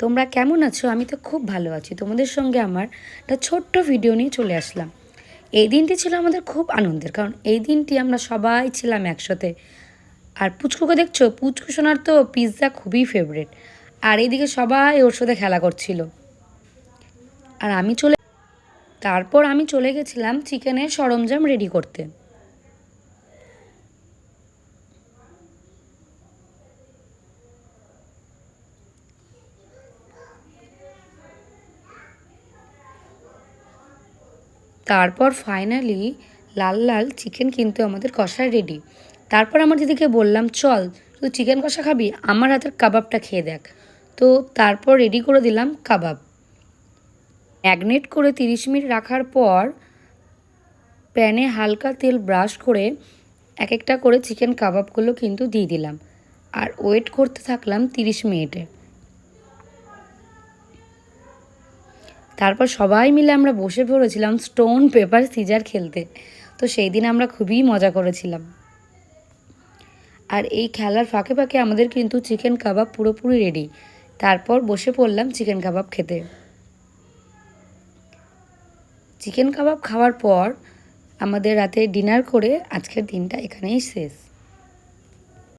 তোমরা কেমন আছো? আমি তো খুব ভালো আছি। তোমাদের সঙ্গে আমার একটা ছোট্ট ভিডিও নিয়ে চলে আসলাম। এই দিনটি ছিল আমাদের খুব আনন্দের, কারণ এই দিনটি আমরা সবাই ছিলাম একসাথে। আর পুচকুকে দেখছো, পুচকু সোনার তো পিৎজা খুবই ফেভারিট। আর এইদিকে সবাই ওর সাথে খেলা করছিল। আর তারপর আমি চলে গেছিলাম চিকেনের সরঞ্জাম রেডি করতে। তারপর ফাইনালি লাল লাল চিকেন কিন্তু আমাদের কষা রেডি। তারপর আমার দিদিকে বললাম, চল তুই চিকেন কষা খাবি, আমার হাতের কাবাবটা খেয়ে দেখ। তো তারপর রেডি করে দিলাম কাবাব। ম্যাগনেট করে 30 মিনিট রাখার পর প্যানে হালকা তেল ব্রাশ করে এক একটা করে চিকেন কাবাবগুলো কিন্তু দিয়ে দিলাম। আর ওয়েট করতে থাকলাম 30 মিনিটে। তারপর সবাই মিলে আমরা বসে পড়েছিলাম স্টোন পেপার সিজার খেলতে। তো সেই দিন আমরা খুবই মজা করেছিলাম। আর এই খেলার ফাঁকে ফাঁকে আমাদের কিন্তু চিকেন কাবাব পুরোপুরি রেডি। তারপর বসে পড়লাম চিকেন কাবাব খেতে। চিকেন কাবাব খাওয়ার পর আমাদের রাতে ডিনার করে আজকের দিনটা এখানেই শেষ।